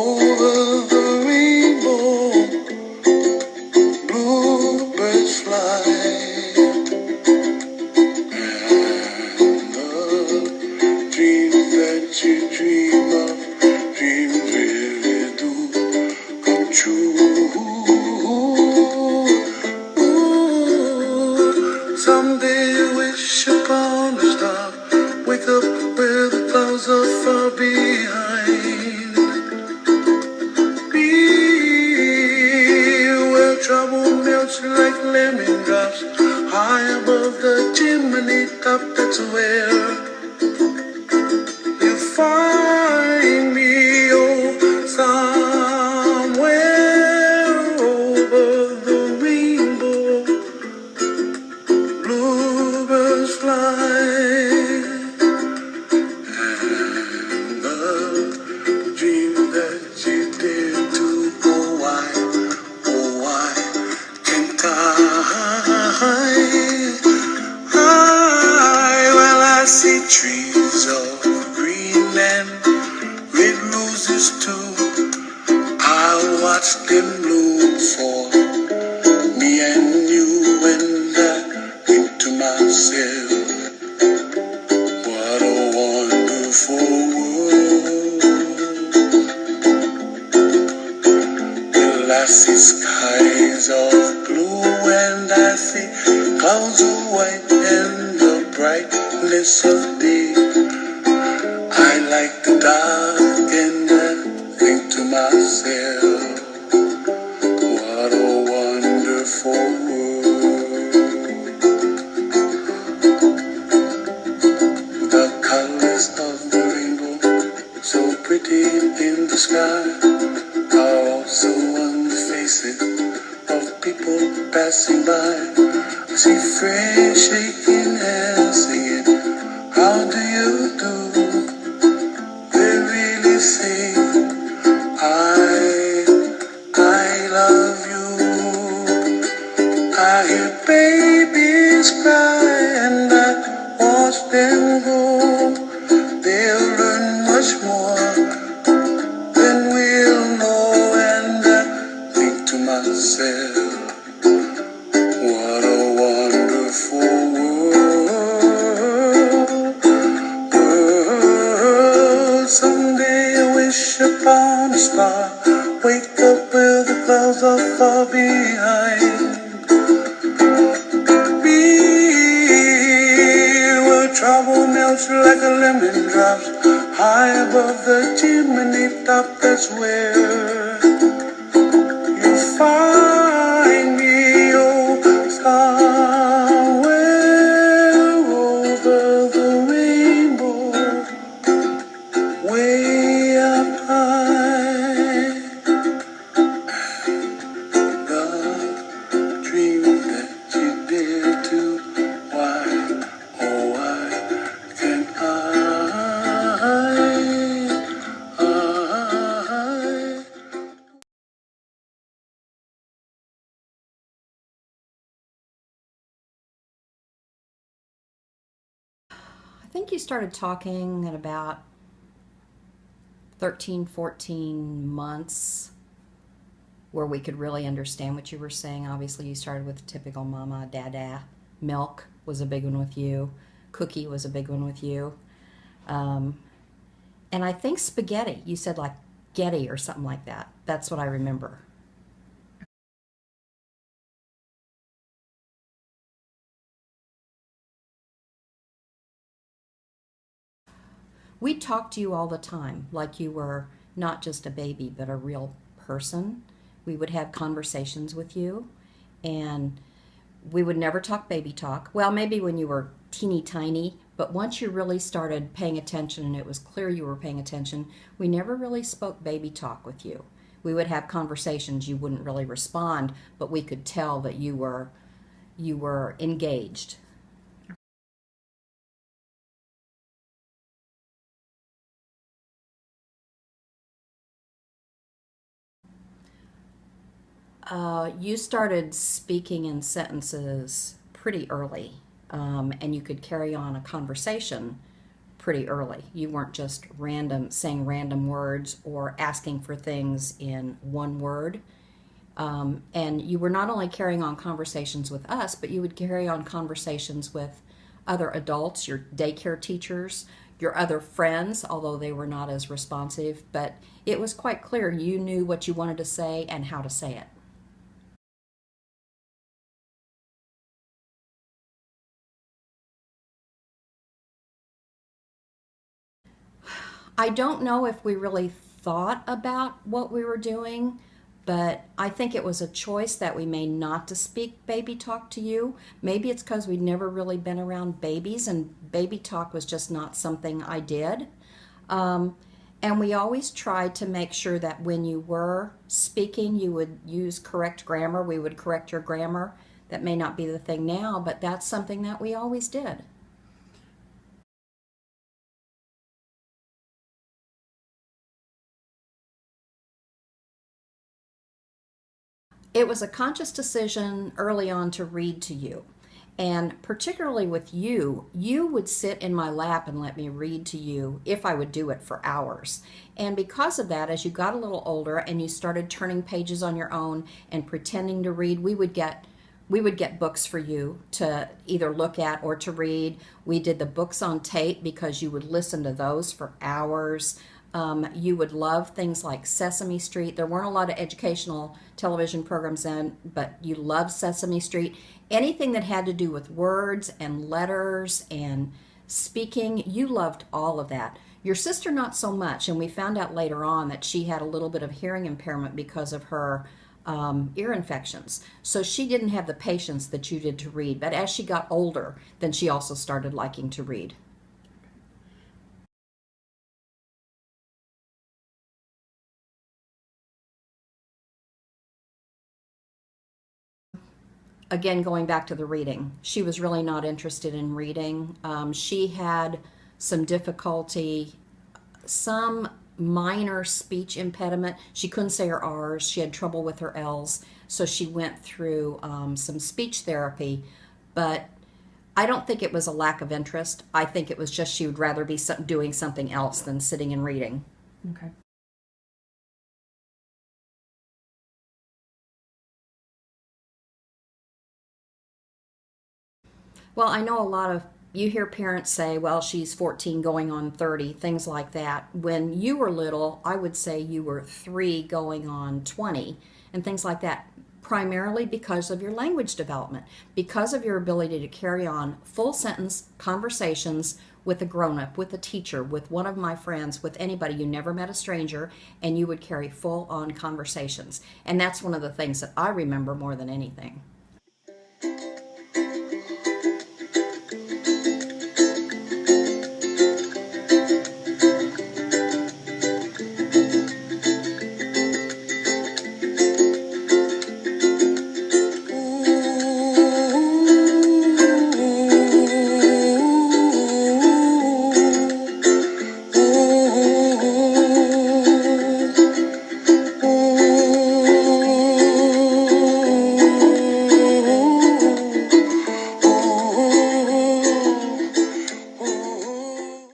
Over the rainbow, bluebirds fly, and the dreams that you dream of, dreams really do come true. Ooh, someday wish upon a star, wake up where the clouds are far behind. Where trouble melts like lemon drops, high above the chimney top. That's where you find me, oh, somewhere over the rainbow, bluebirds fly, and the dream that you dare to, oh why can't well, I see trees of green and red roses too. I watch them bloom for me and you, and I think to myself, what a wonderful world. Well, I see skies of blue and I see clouds of white and the brightness of day. I like the dark and I think to myself, what a wonderful world. The colors of the rainbow, so pretty in the sky, are also on the faces of people passing by. I see friends shaking hands, singing, how do you do? They really say, I love you. I hear babies cry and I watch them grow. They'll learn much more than we'll know, and I think to myself, what a wonderful world. Someday I wish upon a star, wake up where the clouds are far behind. Be where trouble melts like a lemon drops, high above the chimney top. That's where you find me, oh, somewhere over the rainbow, way up high. The dream that you dare to, why, oh why can't I? I think you started talking at about 13, 14 months where we could really understand what you were saying. Obviously, you started with typical mama, dada. Milk was a big one with you. Cookie was a big one with you. And I think spaghetti. You said like Getty or something like that. That's what I remember. We talked to you all the time like you were not just a baby but a real person. We would have conversations with you, and we would never talk baby talk. Well, maybe when you were teeny tiny, but once you really started paying attention and it was clear you were paying attention, we never really spoke baby talk with you. We would have conversations, you wouldn't really respond, but we could tell that you were engaged. You started speaking in sentences pretty early, and you could carry on a conversation pretty early. You weren't just saying random words or asking for things in one word. And you were not only carrying on conversations with us, but you would carry on conversations with other adults, your daycare teachers, your other friends, although they were not as responsive. But it was quite clear you knew what you wanted to say and how to say it. I don't know if we really thought about what we were doing, but I think it was a choice that we made not to speak baby talk to you. Maybe it's because we'd never really been around babies, and baby talk was just not something I did. And we always tried to make sure that when you were speaking, you would use correct grammar. We would correct your grammar. That may not be the thing now, but that's something that we always did. It was a conscious decision early on to read to you. And particularly with you, you would sit in my lap and let me read to you if I would do it for hours. And because of that, as you got a little older and you started turning pages on your own and pretending to read, we would get books for you to either look at or to read. We did the books on tape because you would listen to those for hours. You would love things like Sesame Street. There weren't a lot of educational television programs then, but you loved Sesame Street. Anything that had to do with words and letters and speaking, you loved all of that. Your sister, not so much, and we found out later on that she had a little bit of hearing impairment because of her ear infections. So she didn't have the patience that you did to read. But as she got older, then she also started liking to read. Again, going back to the reading, she was really not interested in reading. She had some difficulty, some minor speech impediment. She couldn't say her R's. She had trouble with her L's. So she went through some speech therapy. But I don't think it was a lack of interest. I think it was just she would rather be doing something else than sitting and reading. Okay. Well, I know a lot of you hear parents say, well, she's 14 going on 30, things like that. When you were little, I would say you were 3 going on 20, and things like that, primarily because of your language development, because of your ability to carry on full sentence conversations with a grown up, with a teacher, with one of my friends, with anybody. You never met a stranger, and you would carry full on conversations. And that's one of the things that I remember more than anything.